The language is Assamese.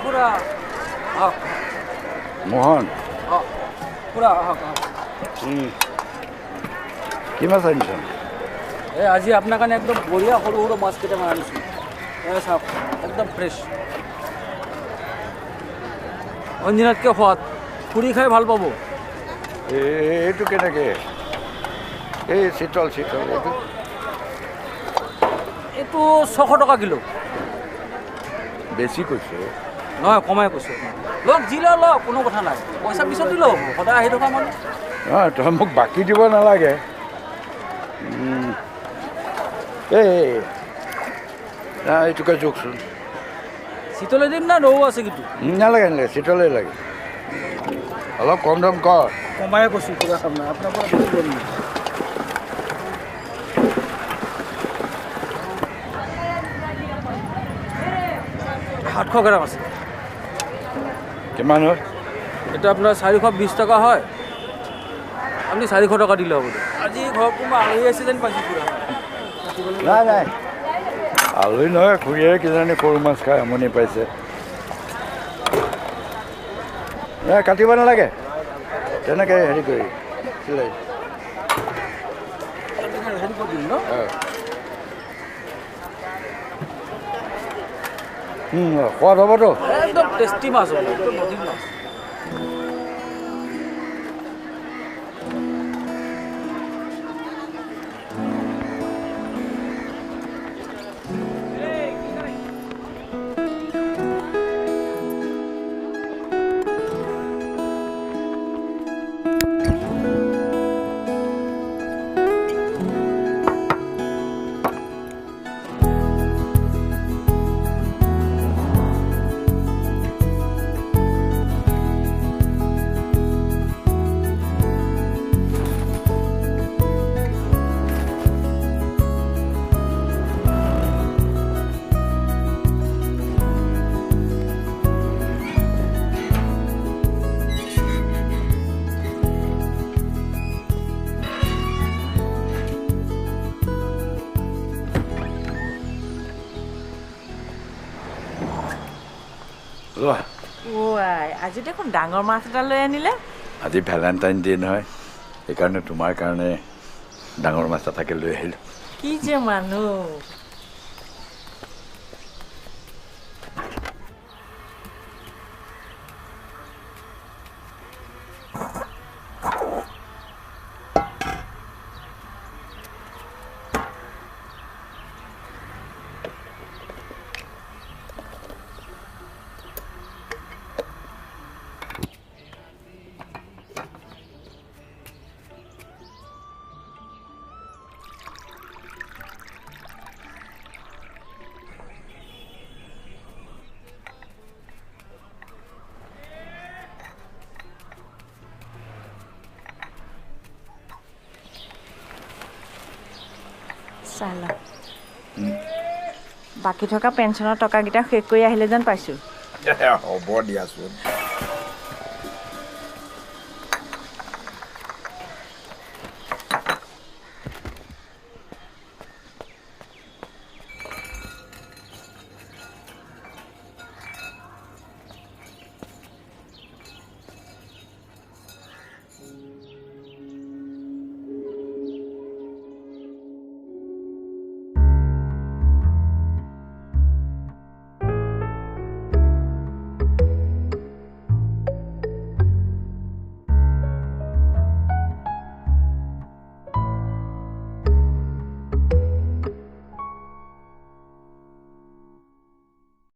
খুৰা মোহন খুৰা কি মাছ আনিছ এই আজি আপোনাৰ কাৰণে একদম বঢ়িয়া সৰু সৰু মাছ কেইটামান আনিছোঁ চাওক একদম ফ্ৰেছ অঞ্জিনাতকৈ সোৱাদ পুৰি খাই ভাল পাব এইটো কেনেকৈ এই চিতল চিতল এইটো এইটো 600 টকা কিলো বেছি কৈছোঁ নহয় কমাই কৈছোঁ লওক যি লওক লওক কোনো কথা নাই পইচা পিছত দিলেও হ'ব সদায় আহি থকা মানুহ নহয় তই মোক বাকী দিব নালাগে এইটোকে জোখচোন চিতলে দিম না ৰৌ আছে কিন্তু নালাগে নালাগে চিতলেই লাগে অলপ কম দাম কৰ কমাই কৈছোঁ কিবা কাম নাই আপোনাৰ পৰা বেছি কৰিম 700 গ্ৰাম আছে কিমান হয় এটা আপোনাৰ 420 টকা হয় আপুনি 400 টকা দিলে হ'ব আজি ঘৰত কোনোবা আলহী আছে যেন পাইছোঁ পুৰা নাই নাই আলহী নহয় খুৰীয়ে কিজানি সৰু মাছ খাই আমনি পাইছে নাই কাটিব নালাগে তেনেকৈ হেৰি কৰি চিলাই হেৰি কৰি দিম ন সোৱাদ হ'বতো একদম টেষ্টি মাছ হ'ব একদম নদীৰ মাছ আজি দেখোন ডাঙৰ মাছ এটা লৈ আনিলে আজি ভেলেণ্টাইন ডে নহয় সেইকাৰণে তোমাৰ কাৰণে ডাঙৰ মাছ এটাকে লৈ আহিলোঁ কি যে মানুহ চালা বাকী থকা পেঞ্চনৰ টকাকেইটা শেষ কৰি আহিলে যেন পাইছোঁ হ'ব দিয়াচোন